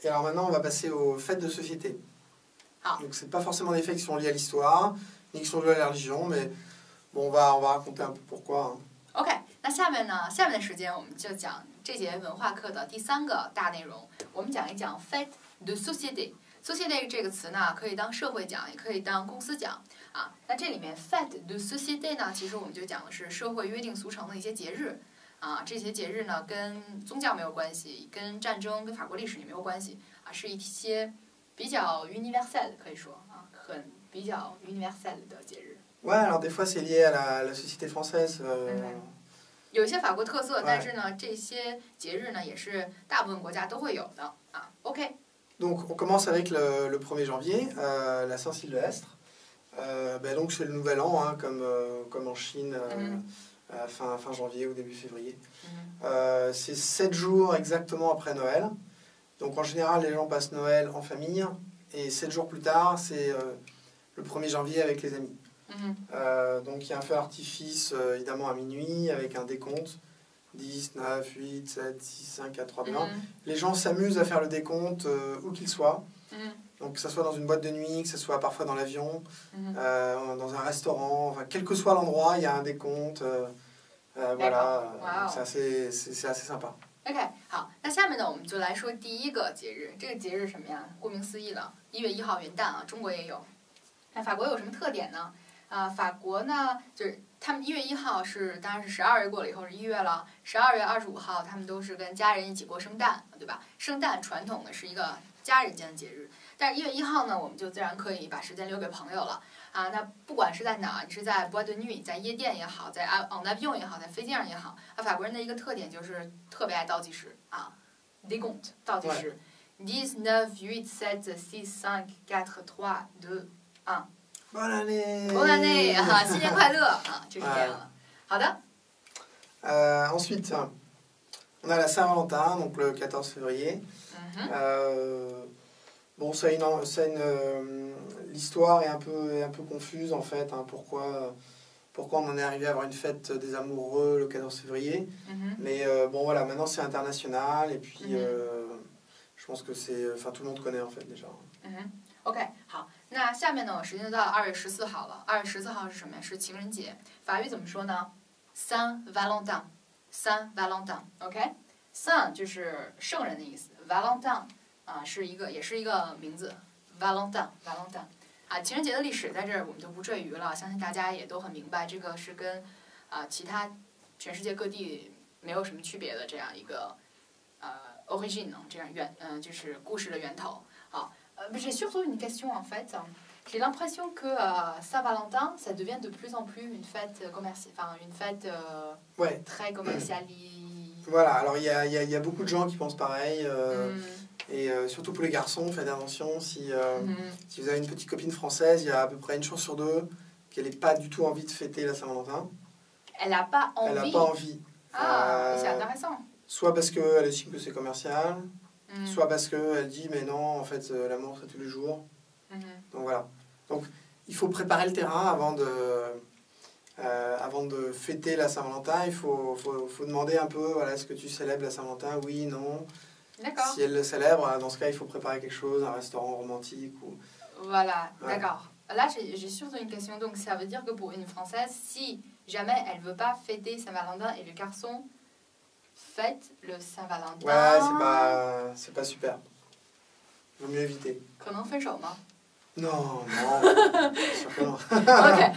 Et alors maintenant, on va passer aux fêtes de société. Ah. Donc, c'est pas forcément des fêtes qui sont liées à l'histoire, ni qui sont liées à la religion, mais bon, on va raconter un peu pourquoi. OK， 那下面的时间我们就讲这节文化课的第3个大内容，我们讲一讲 fête de société。société 这个词呢，可以当社会讲，也可以当公司讲啊。那这里面 fête de société 呢，其实我们就讲的是社会约定俗成的一些节日啊。这些节日呢，跟宗教没有关系，跟战争、跟法国历史也没有关系啊，是一些比较 universel 可以说啊，比较 universel 的节日。Ouais, alors des fois c'est lié à la société française. 有一些法国特色，但是呢，这些节日呢也是大部分国家都会有的啊。OK。Donc on commence avec le 1er janvier, la Saint-Sylvestre. Donc c'est le nouvel an, hein, comme en Chine, fin janvier ou début février. C'est 7 jours exactement après Noël. Donc en général, les gens passent Noël en famille. Et 7 jours plus tard, c'est le 1er janvier avec les amis. Donc il y a un feu d'artifice évidemment à minuit avec un décompte. 10, 9, 8, 7, 6, 5, 4, 3, 2, 1. Les gens s'amusent à faire le décompte où qu'ils soient. Donc que ce soit dans une boîte de nuit, que ce soit parfois dans l'avion, dans un restaurant, enfin, quel que soit l'endroit, il y a un décompte. Voilà, wow. c'est assez sympa. OK， 好，那下面呢，我们就来说第一个节日。这个节日是什么呀？顾名思义了，1月1号元旦啊，中国也有。那法国有什么特点呢？法国呢，就是他们1月1号当然是12月过了以后是1月了，12月25号他们都是跟家人一起过圣诞，对吧？圣诞传统的是一个家人间的节日，但是1月1号呢，我们就自然可以把时间留给朋友了啊。那不管是在哪，你是在 boîte de nuit， 在夜店也好，在 en avion 也好，在飞机上也好，法国人的一个特点就是特别爱倒计时啊 ，décompte 倒计时，10, 9, 8, 7, 6, 5, 4, 3, 2, 1。Bonne année! Bonne année! 新年快乐啊，就是这样的。好的。Ensuite, on a la Saint-Valentin, donc le 14 février. Bon, l'histoire est un peu confuse en fait. Hein, pourquoi on en est arrivé à avoir une fête des amoureux le 14 février. Mais bon, voilà, maintenant c'est international et puis je pense que tout le monde connaît en fait déjà. OK， 好，那下面呢，时间就到2月14号了。2月14号是什么呀？是情人节。法语怎么说呢 ？Saint Valentin，Saint Valentin。OK，Saint 就是圣人的意思 ，Valentin 啊也是一个名字 ，Valentin。啊，情人节的历史在这儿我们就不赘于了，相信大家也都很明白，这个是跟其他全世界各地没有什么区别的这样一个origine， 这样就是故事的源头。好。J'ai surtout une question en fait. J'ai l'impression que Saint-Valentin, ça devient de plus en plus une fête commerciale, enfin une fête très commerciale. Voilà, alors il y a beaucoup de gens qui pensent pareil. Et surtout pour les garçons, faites attention. Si vous avez une petite copine française, il y a à peu près une chance sur 2 qu'elle n'ait pas du tout envie de fêter la Saint-Valentin. Elle n'a pas envie. Elle n'a pas envie. C'est intéressant. Soit parce qu'elle estime que c'est commercial. Soit parce qu'elle dit mais non en fait l'amour c'est tous les jours. Donc voilà. Donc il faut préparer le terrain avant de fêter la Saint-Valentin. Il faut demander un peu voilà, est-ce que tu célèbres la Saint-Valentin? Oui, non. D'accord. Si elle le célèbre, dans ce cas il faut préparer quelque chose, un restaurant romantique ou. Voilà, d'accord. Là j'ai surtout une question. Donc ça veut dire que pour une Française, si jamais elle veut pas fêter Saint-Valentin et le garçon fête le Saint-Valentin. Ouais, c'est pas super. Vaut mieux éviter. 可能分手吗 Non, sûr que non. OK，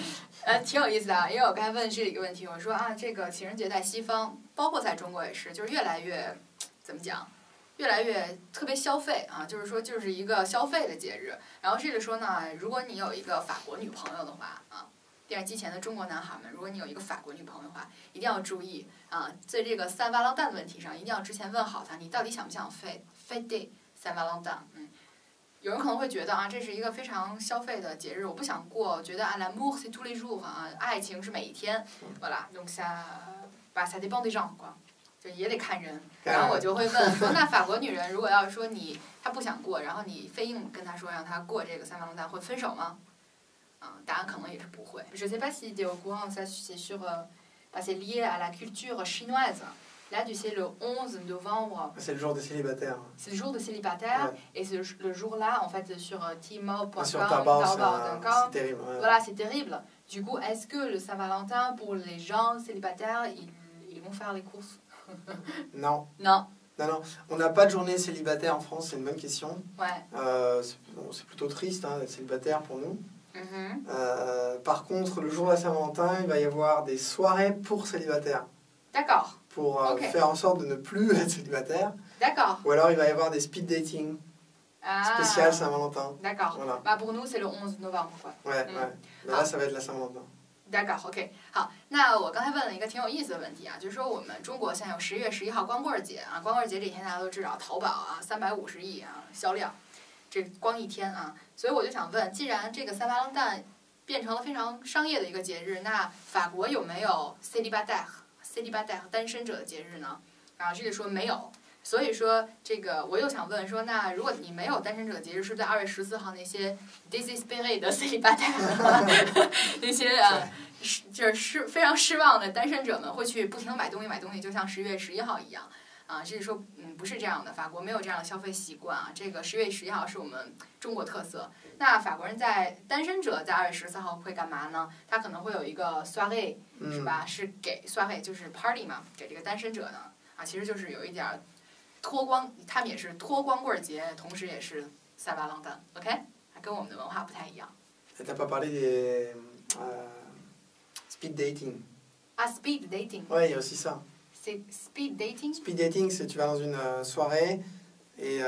挺有意思的啊，因为我刚才问这里一个问题，我说这个情人节在西方，包括在中国也是，就是越来越怎么讲，越来越特别消费啊，就是说就是一个消费的节日。然后这里说呢，如果你有一个法国女朋友的话啊。电视机前的中国男孩们，如果你有一个法国女朋友的话，一定要注意啊，在这个Saint Valentin的问题上，一定要之前问好他，你到底想不想fêter Saint Valentin？有人可能会觉得这是一个非常消费的节日，我不想过，觉得l'amour c'est tous les jours 爱情是每一天，voilà donc ça dépend des gens quoi，就也得看人。然后我就会问说，那法国女人如果要是说她不想过，然后你非硬跟她说让她过这个Saint Valentin，会分手吗？答案可能也是不会。Je sais pas si tu es au courant, ça c'est sur, c'est lié à la culture chinoise. Là, tu sais, le 11 novembre. C'est le jour des célibataires. C'est le jour des célibataires. Ouais. Et le jour-là, en fait, sur Tmall.com, Sur Taobao, c'est terrible. Ouais. Voilà, c'est terrible. Du coup, est-ce que le Saint-Valentin, pour les gens célibataires, ils vont faire les courses? Non. Non. Non, non. On n'a pas de journée célibataire en France, c'est une bonne question. Ouais. C'est plutôt triste d'être célibataire pour nous. Mm-hmm. Par contre, le jour de la Saint-Valentin, il va y avoir des soirées pour célibataires. D'accord. Pour faire en sorte de ne plus être célibataire. D'accord. Ou alors il va y avoir des speed dating spécial Saint-Valentin. D'accord. Voilà. Bah pour nous, c'est le 11 novembre. quoi. Ouais, ouais. Mais là, ça va être la Saint-Valentin. D'accord, ，OK， 好，那我刚才问了一个挺有意思的问题啊，就是说我们中国现在有10月11号光棍节啊，光棍节这天大家都知道，淘宝啊350亿啊销量，这光一天啊，所以我就想问，既然这个三八蛋变成了非常商业的一个节日，那法国有没有 célibataire 单身者的节日呢？啊，这里说没有。所以说，这个我又想问说，那如果你没有单身者节日，是不是在2月14号那些 désespéré 的 célibataire 那些就是非常失望的单身者们会去不停的买东西，就像10月11号一样啊？这是说，不是这样的，法国没有这样的消费习惯啊。这个10月11号是我们中国特色。那法国人单身者在2月14号会干嘛呢？他可能会有一个 soirée， 是吧？是给 soirée 就是 party 嘛，给这个单身者呢啊，其实就是有一点脱光，他们也是脱光棍节，同时也是塞巴朗丹 ，OK， 跟我们的文化不太一样。T'as pas parlé des speed dating. Ah, speed dating. Ouais, il y a aussi ça. C'est speed dating. Speed dating, c'est tu vas dans une soirée et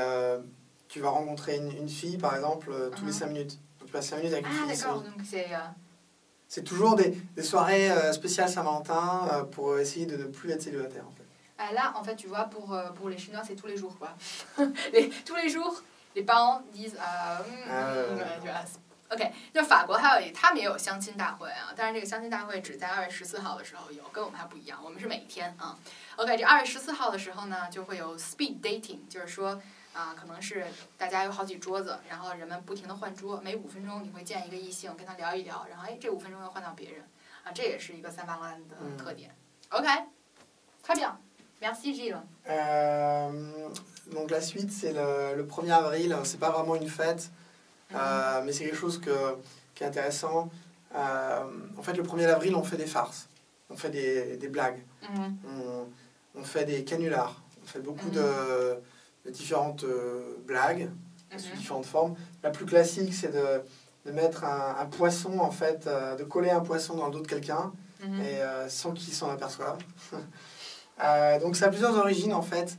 tu vas rencontrer une fille, par exemple, tous les 5 minutes. Donc tu passes 5 minutes avec une fille. Ah, d'accord. Donc c'est toujours des soirées spéciales Saint-Valentin pour essayer de ne plus être célibataire, en fait. Là, en fait, tu vois, pour les Chinois, c'est tous les jours, quoi. tous les jours, les parents disent OK， 就法国他们也有相亲大会啊，但是这个相亲大会只在2月14号的时候有，跟我们还不一样，我们是每天啊。OK， 这2月14号的时候呢，就会有 speed dating， 就是说可能是大家有好几桌子，然后人们不停的换桌，每5分钟你会见一个异性，跟他聊一聊，然后这5分钟又换到别人啊，这也是一个三八兰的特点。OK， très bien。Merci Gilles. Donc la suite, c'est le 1er avril. C'est pas vraiment une fête, mais c'est quelque chose qui est intéressant. En fait, le 1er avril, on fait des farces, on fait des blagues, on fait des canulars, on fait beaucoup de différentes blagues, sous différentes formes. La plus classique, c'est de mettre un poisson, en fait, de coller un poisson dans le dos de quelqu'un, et sans qu'il s'en aperçoive. Donc ça a plusieurs origines en fait.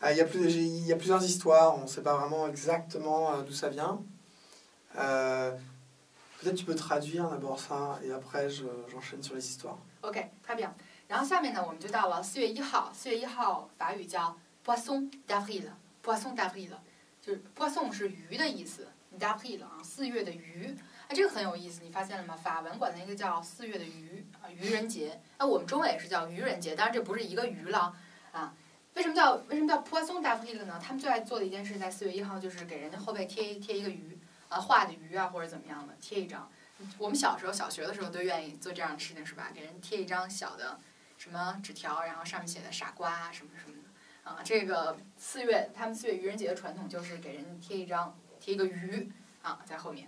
Il y a plusieurs histoires, on ne sait pas vraiment exactement d'où ça vient. Peut-être tu peux traduire d'abord ça et après j'enchaîne sur les histoires. OK， très bien。然后下面呢，我们就到了4月1号。4月1号法语叫 Poisson d'avril，Poisson d'avril， 就是 Poisson 是鱼的意思 ，d'avril 啊，4月的鱼。这个很有意思，你发现了吗？法文管那个叫4月的鱼啊，愚人节。我们中文也是叫愚人节，当然这不是一个鱼了啊。为什么叫 Poisson d'avril 呢？他们最爱做的一件事，在4月1号就是给人的后背贴一个鱼啊，画的鱼啊或者怎么样的，贴一张。我们小学的时候都愿意做这样的事情，是吧？给人贴一张小的什么纸条，然后上面写的傻瓜什么什么的啊。这个他们4月愚人节的传统就是给人贴一个鱼啊在后面。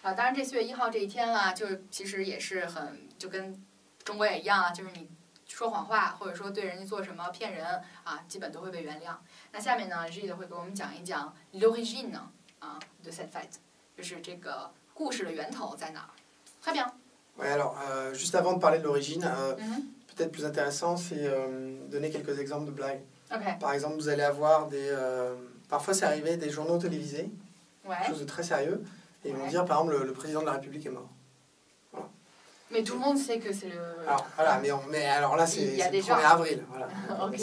当然这4月1号这一天啦，就是其实也是就跟中国也一样啊，就是你说谎话或者说对人家做什么骗人啊，基本都会被原谅。那下面呢 Gilles 会给我们讲一讲 l'origine de cette fête， 就是这个故事的源头在哪儿。Très bien. Ouais, alors juste avant de parler de l'origine, peut-être plus intéressant, c'est donner quelques exemples de blagues. Okay. Par exemple, vous allez avoir parfois c'est arrivé des journaux télévisés, quelque chose de très sérieux. Et ils vont dire, par exemple, le président de la République est mort. Voilà. Mais tout le monde sait que c'est le... Alors, voilà, mais alors là, c'est le 1er avril. Voilà. Okay.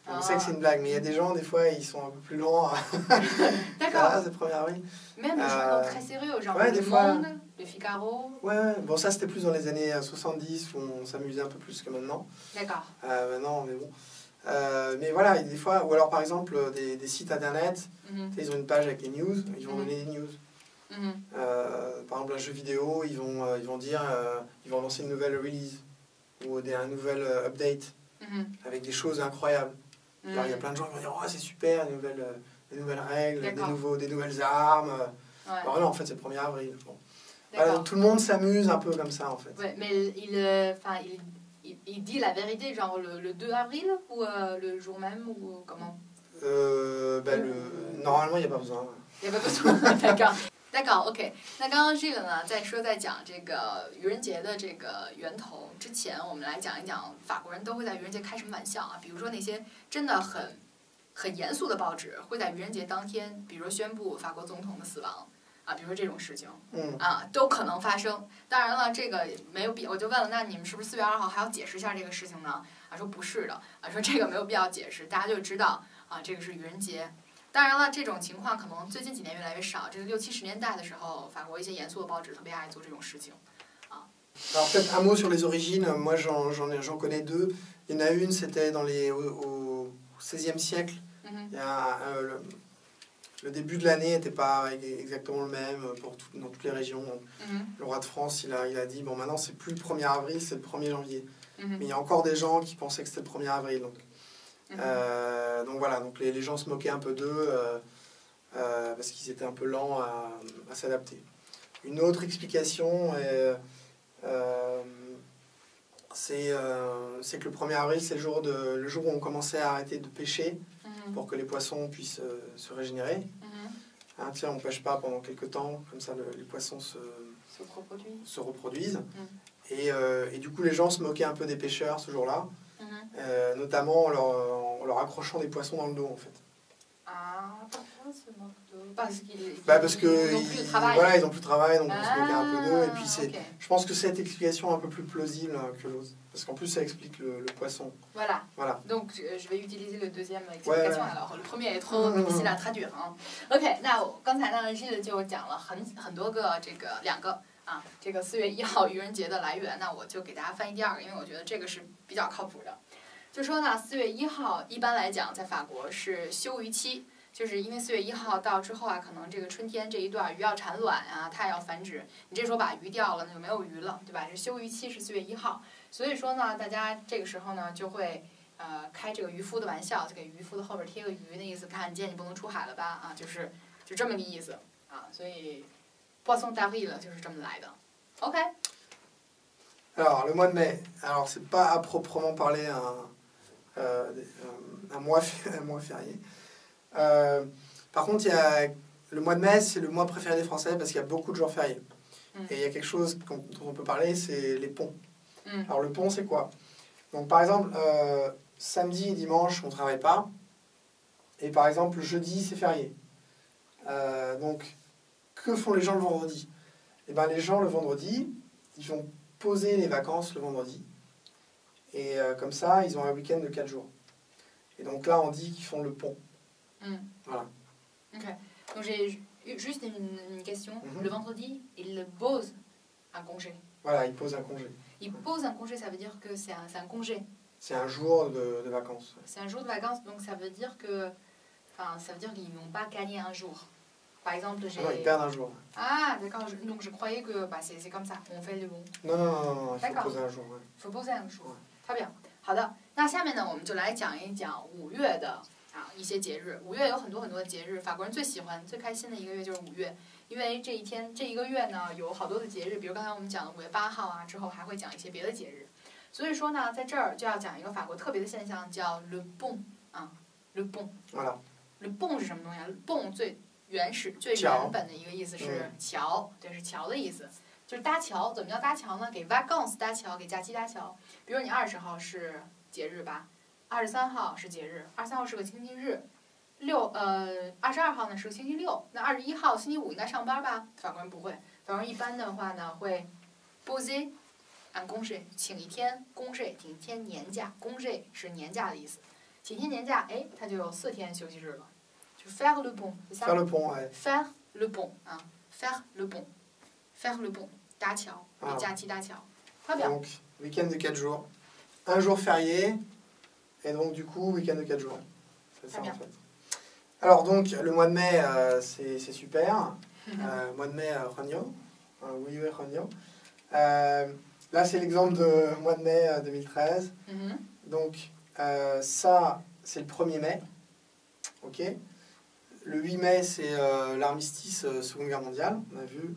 On sait que c'est une blague, mais il y a des gens, des fois, ils sont un peu plus lents. D'accord. Ah, c'est le 1er avril. Même les journaux très sérieux, genre ouais, Le Monde, Le Figaro. Ouais, bon, ça, c'était plus dans les années 70, où on s'amusait un peu plus que maintenant. D'accord. Maintenant, mais bon. Mais voilà, des fois, ou alors, par exemple, des sites internet, ils ont une page avec les news, ils vont donner des news. Par exemple un jeu vidéo, ils vont dire ils vont lancer une nouvelle release ou un nouvel update. avec des choses incroyables. Alors, il y a plein de gens qui vont dire « Oh, c'est super, des nouvelles règles, des nouvelles armes. » Alors non, en fait, c'est le 1er avril. Bon. Voilà, donc, tout le monde s'amuse un peu comme ça, en fait. Ouais, mais il dit la vérité, genre le 2 avril ou le jour même ou comment Normalement, il n'y a pas besoin. Il n'y a pas besoin, d'accord。d'accord ，OK。那刚刚Gilles呢，在讲这个愚人节的这个源头之前，我们来讲一讲法国人都会在愚人节开什么玩笑啊？比如说那些真的很严肃的报纸会在愚人节当天，比如宣布法国总统的死亡啊，比如说这种事情，都可能发生。当然了，这个没有必要，我就问了，那你们是不是4月2号还要解释一下这个事情呢？啊，说不是的，啊，说这个没有必要解释，大家就知道啊，这个是愚人节。当然了，这种情况可能最近几年越来越少。这个60、70年代的时候，法国一些严肃的报纸特别爱做这种事情，啊。Alors peut-être un mot sur les origines. Moi, j'en connais deux. Il y en a une, c'était au XVIe siècle. Il y a le début de l'année n'était pas exactement le même dans toutes les régions. Le roi de France, il a dit bon, maintenant c'est plus le 1er avril, c'est le 1er janvier. Mais il y a encore des gens qui pensaient que c'était le 1er avril. Donc voilà, donc les gens se moquaient un peu d'eux parce qu'ils étaient un peu lents à s'adapter. Une autre explication c'est que le 1er avril, c'est le jour où on commençait à arrêter de pêcher pour que les poissons puissent se régénérer. Tiens, on ne pêche pas pendant quelques temps, comme ça les poissons se reproduisent. Et du coup, les gens se moquaient un peu des pêcheurs ce jour-là. Notamment en leur accrochant des poissons dans le dos, en fait. Ah, pourquoi se moquent d'eux? Parce qu'ils n'ont plus de travail. Voilà, ils n'ont plus de travail, donc on se moquait un peu d'eux. Et puis je pense que cette explication est un peu plus plausible que l'autre. Parce qu'en plus, ça explique le poisson. Voilà. Donc, je vais utiliser le deuxième explication. Alors, le premier est trop difficile à traduire. OK， 那刚才呢，Gilles就讲了很多个2个。这个4月1号愚人节的来源，那我就给大家翻译第2个，因为我觉得这个是比较靠谱的。就说呢，4月1号一般来讲在法国是休渔期，就是因为4月1号到之后啊，可能这个春天这一段鱼要产卵啊，它也要繁殖，你这时候把鱼钓了，那就没有鱼了，对吧？这休渔期是4月1号，所以说呢，大家这个时候呢就会开这个渔夫的玩笑，就给渔夫的后边贴个鱼的意思，看见你不能出海了吧？啊，就这么个意思啊，所以。Poisson d'avril, c'est comme ça. OK. Alors, le mois de mai, alors c'est pas à proprement parler un mois férié. Par contre, le mois de mai, c'est le mois préféré des Français parce qu'il y a beaucoup de jours fériés. Et il y a quelque chose dont on peut parler, c'est les ponts. Alors, le pont, c'est quoi? Donc, par exemple, samedi et dimanche, on ne travaille pas. Et par exemple, jeudi, c'est férié. Donc, que font les gens le vendredi? Eh bien, les gens, le vendredi, ils vont poser les vacances le vendredi. Et comme ça, ils ont un week-end de 4 jours. Et donc là, on dit qu'ils font le pont. Voilà. OK. Donc, j'ai juste une question. Le vendredi, ils posent un congé. Voilà, ils posent un congé. Ils posent un congé, ça veut dire que c'est un congé. C'est un jour de vacances. C'est un jour de vacances, donc ça veut dire qu'ils n'ont pas gagné un jour. Par exemple, non, ils perdent un jour. Ah, d'accord. Donc, je croyais que c'est comme ça. On fait le bon. Non, il faut poser un jour. Il faut poser un jour. Très bien. 好的，那下面呢，我们就来讲一讲5月的一些节日。5月有很多的节日，法国人最喜欢、最开心的一个月就是5月，因为这一个月呢有好多的节日，比如刚才我们讲的5月8号啊，之后还会讲一些别的节日。所以说呢，在这儿就要讲一个法国特别的现象，叫 le pont ，le pont。le pont 是什么东西啊 ？pont 最原本的一个意思是桥，对，是桥的意思，就是搭桥。怎么叫搭桥呢？给 vacances 搭桥，给假期搭桥。比如你20号是节日吧，23号是节日，23号是个星期日，22号呢是个星期六，那21号星期五应该上班吧？法国人不会，法国人一般的话呢会 poser un congé， 请一天 congé， 请一天年假 ，congé 是年假的意思，请一天年假，哎，他就有4天休息日了。Faire le pont, c'est ça? Faire le pont, ouais. Faire le pont, faire le pont. Faire le pont, 搭桥，给假期搭桥。Très bien. Donc, week-end de 4 jours. Un jour férié, et donc du coup, week-end de 4 jours. C'est ça en fait. Alors donc, le mois de mai, c'est super. Mois de mai, Rogno. Oui, Rogno. Là, c'est l'exemple de mois de mai 2013. Donc, ça, c'est le 1er mai. Ok. Le 8 mai, c'est l'armistice Seconde Guerre mondiale, on a vu.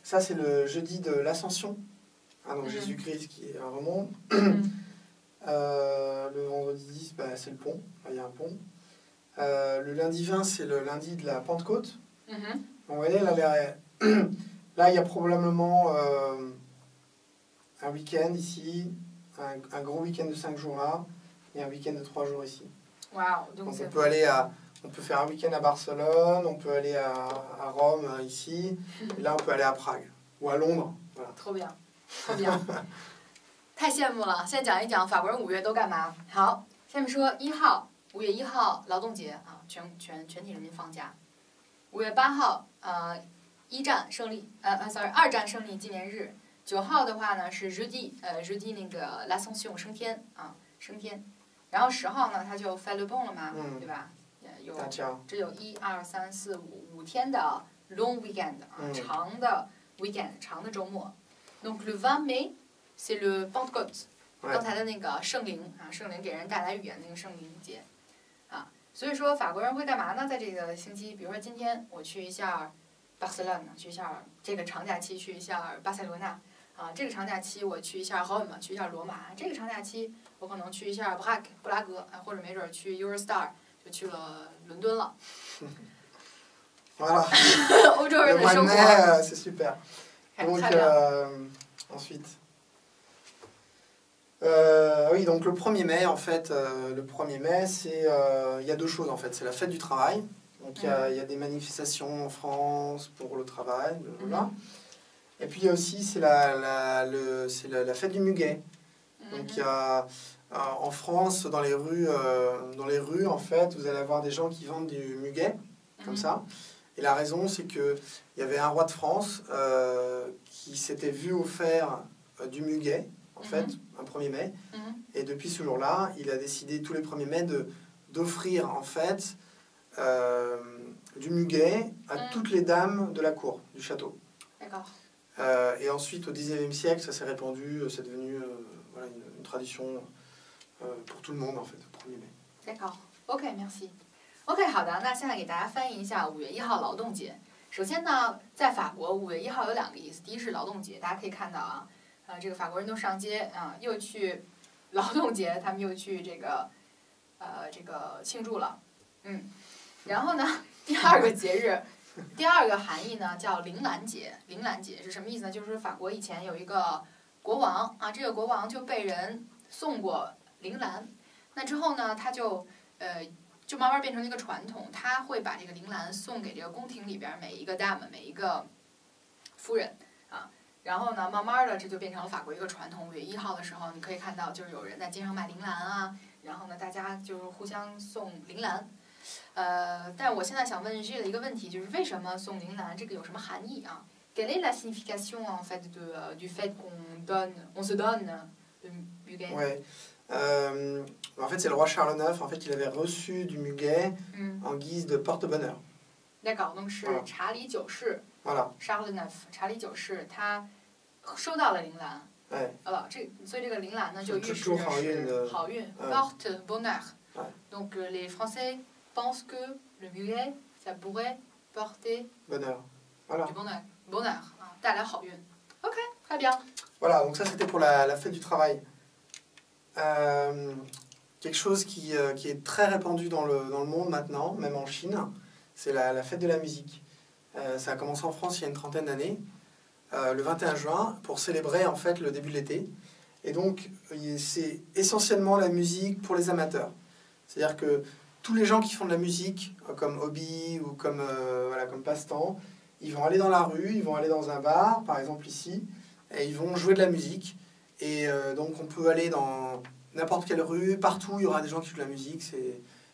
Ça, c'est le jeudi de l'Ascension. Donc Jésus-Christ qui remonte. Le vendredi, c'est le pont. Il y a un pont. Le lundi 20, c'est le lundi de la Pentecôte. Donc, vous voyez, là, il y a probablement un week-end ici, un gros week-end de 5 jours là, et un week-end de 3 jours ici. Wow, donc on peut faire un week-end à Barcelone, on peut aller à Rome ici, et là on peut aller à Prague ou à Londres. Voilà. trop bien，特别，太羡慕了。现在讲一讲法国人5月都干嘛。好，下面说1号，5月1号劳动节啊，全体人民放假。5月8号，二战胜利纪念日。9号的话呢是jeudi那个 l'Ascension 升天啊，升天。然后10号呢，它就 fait le pont 了嘛，对吧？只有1、2、3、4、5天的 long weekend 啊，长的 weekend， 长的周末。Donc le 20 mai c'est le Pentecôte， 刚才的那个圣灵啊，圣灵给人带来语言的那个圣灵节啊。所以说法国人会干嘛呢？在这个星期，比如说今天我去一下巴塞罗那，去一下这个长假期去一下巴塞罗那。啊，这个长假期我去一下 Rome， 去一下罗马。这个长假期我可能去一下布拉格，或者没准去 Eurostar， 就去了伦敦了。Voilà. 欧洲人的生活。C'est super. Donc, ensuite. Oui, donc le 1er mai, en fait, le 1er mai, il y a 2 choses en fait. C'est la fête du travail. Donc il y a des manifestations en France pour le travail, voilà. Et puis il y a aussi c'est la fête du muguet. Donc il y a en France dans les rues en fait vous allez avoir des gens qui vendent du muguet comme ça. Et la raison c'est que il y avait un roi de France qui s'était vu offert du muguet en fait un 1er mai. Et depuis ce jour-là il a décidé tous les 1er mai d'offrir en fait du muguet à toutes les dames de la cour du château. D'accord. Et ensuite, au 19e siècle, ça s'est répandu, c'est devenu voilà, une tradition pour tout le monde, en fait, au 1er mai. D'accord. OK, merci. OK, 好的，那现在给大家翻译一下5月1号劳动节。首先呢，在法国5月1号有2个意思，第一是劳动节，大家可以看到啊，这个法国人都上街啊，又去劳动节，他们又去这个庆祝了，然后呢，第2个节日。第2个含义呢叫铃兰节，铃兰节是什么意思呢？就是法国以前有一个国王啊，这个国王就被人送过铃兰，那之后呢，他就慢慢变成了一个传统，他会把这个铃兰送给这个宫廷里边每一个 dame， 每一个夫人啊，然后呢，慢慢的这就变成了法国一个传统。5月1号的时候，你可以看到就是有人在街上卖铃兰啊，然后呢，大家就是互相送铃兰。但我现在想问Gilles的一个问题，就是为什么送铃兰这个有什么含义啊 ？Quelle est la signification en fait du fait on se donne le muguet? Ouais. En fait, c'est le roi Charles IX. En fait, il avait reçu du muguet en guise de porte-bonheur. D'accord, donc 是查理九世。Voilà. Charles IX， 查理九世他收到了铃兰。哎。所以这个铃兰呢就预示着是好运 ，porte bonheur。Donc les Français pense que le muguet, ça pourrait porter bonheur. Voilà. Du bonheur, 带来好运。OK, très bien. Voilà, donc ça c'était pour la fête du travail. Quelque chose qui est très répandu dans le monde maintenant, même en Chine, c'est la fête de la musique. Ça a commencé en France il y a une trentaine d'années, le 21 juin, pour célébrer en fait le début de l'été. Et donc c'est essentiellement la musique pour les amateurs. C'est-à-dire que tous les gens qui font de la musique, comme hobby ou comme passe-temps, ils vont aller dans la rue, ils vont aller dans un bar, par exemple ici, et ils vont jouer de la musique. Et donc on peut aller dans n'importe quelle rue, partout, il y aura des gens qui jouent de la musique.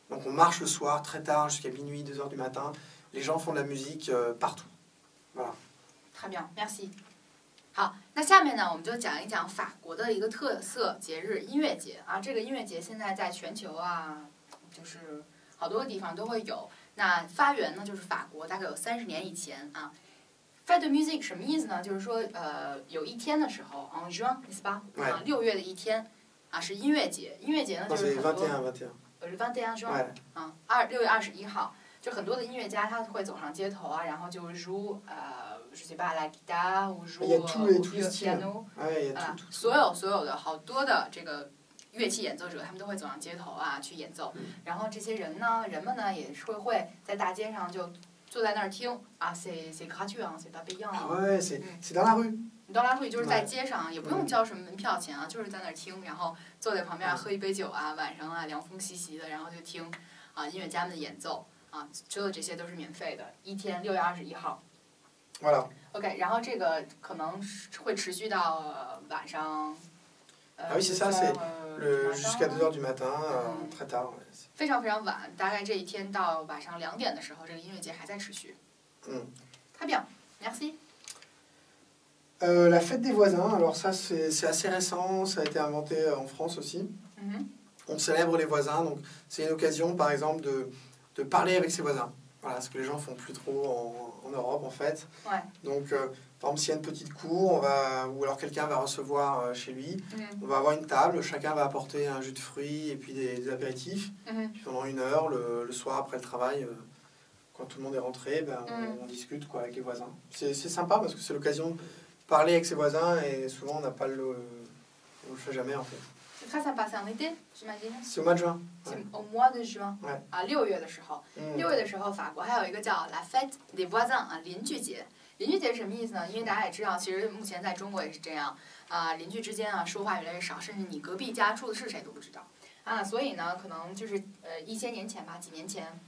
Donc on marche le soir, très tard, jusqu'à minuit, 2h du matin. Les gens font de la musique partout. Voilà. Très bien, merci. 好，那下面呢，我们就讲一讲法国的一个特色节日——音乐节啊。这个音乐节现在在全球啊。就是好多地方都会有。那发源呢，就是法国，大概有30年以前啊。Fête de musique什么意思呢？就是说，有一天的时候，en juin，n'est-ce pas？啊，6月的一天，啊是音乐节。音乐节呢就是很多。是21 juin，啊，6月21号，就很多的音乐家他会走上街头啊，然后就joue je sais pas la guitare ou joue le piano， 所有的好多的这个乐器演奏者，他们都会走上街头啊去演奏。然后这些人们呢也会在大街上就坐在那儿听啊，c'est gratuit啊，c'est pas payant。c'est dans la rue。dans la rue就是在街上，也不用交什么门票钱啊，就是在那儿听，然后坐在旁边喝一杯酒啊，晚上啊凉风习习的，然后就听啊音乐家们的演奏啊，所有这些都是免费的，一天6月21号。Voilà. OK， 然后这个可能会持续到晚上。Ah oui, c'est ça, c'est jusqu'à 2h du matin, très tard. 非常非常晚，大概这一天到晚上2点的时候，这个音乐节还在持续。Très bien, merci. La fête des voisins, alors ça c'est assez récent, ça a été inventé en France aussi. On célèbre les voisins, donc c'est une occasion par exemple de parler avec ses voisins. Voilà, ce que les gens font plus trop en Europe en fait. Ouais. Donc par exemple s'il y a une petite cour, ou alors quelqu'un va recevoir chez lui, on va avoir une table, chacun va apporter un jus de fruits et puis des apéritifs. Puis pendant 1 heure, le soir après le travail, quand tout le monde est rentré, on discute quoi, avec les voisins. C'est sympa parce que c'est l'occasion de parler avec ses voisins et souvent on n'a pas on le fait jamais en fait. C'est très sympa, c'est en été, j'imagine. C'est au mois de juin. C'est au mois de juin. 啊，6月的时候，6月的时候，法国还有一个叫 La Fête des Voisins 啊，邻居节。邻居节是什么意思呢？因为大家也知道，其实目前在中国也是这样啊，邻居之间啊说话越来越少，甚至你隔壁家住的是谁都不知道啊，所以呢，可能就是一些年前吧，几年前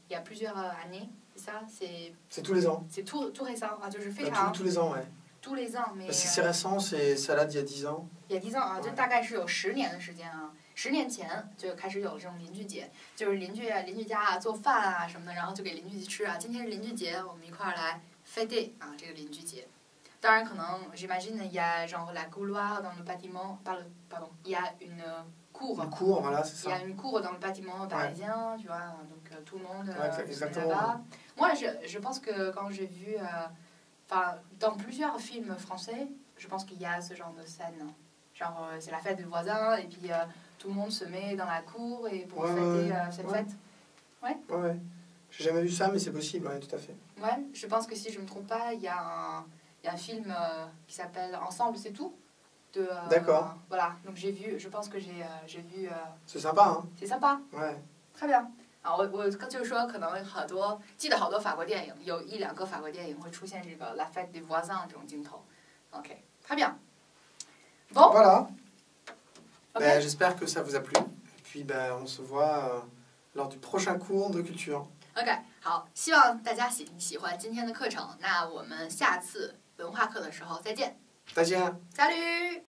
，il y a plusieurs années, c'est ça, c'est tous les ans. C'est tout récent 啊，就是非常。Tous les ans, ouais. tous les ans, mais c'est récent, ça date d'il y a 10 ans. Il y a 10 ans啊，就大概是有10年的时间啊。10年前就开始有了这种邻居节，就是邻居家啊做饭啊什么的，然后就给邻居吃啊。今天是邻居节，我们一块儿来 fêter 啊这个邻居节。当然可能 j'imagine il y a genre la couloir dans le bâtiment, pardon, il y a une cour. Une cour, voilà, c'est ça. Il y a une cour dans le bâtiment parisien, tu vois, donc tout le monde exactement. là-bas. Moi, je pense que quand j'ai vu, dans plusieurs films français, je pense qu'il y a ce genre de scène. Genre, c'est la fête des voisins et puis tout le monde se met dans la cour et pour fêter cette fête. Ouais. Ouais. J'ai jamais vu ça, mais c'est possible, ouais, tout à fait. Ouais, je pense que si je me trompe pas, il y a un film qui s'appelle Ensemble, c'est tout. D'accord. Voilà, donc je pense que j'ai vu. C'est sympa, hein. C'est sympa. Ouais. Très bien. 啊，我就是说，可能记得好多法国电影，有1、2个法国电影会出现这个 La Fête des Voisins 这种镜头。OK， très bien. Bon. Voilà. Okay. J'espère que ça vous a plu. Et puis on se voit lors du prochain cours de culture. OK， 好，希望大家喜欢今天的课程。那我们下次文化课的时候再见。再见。Salut。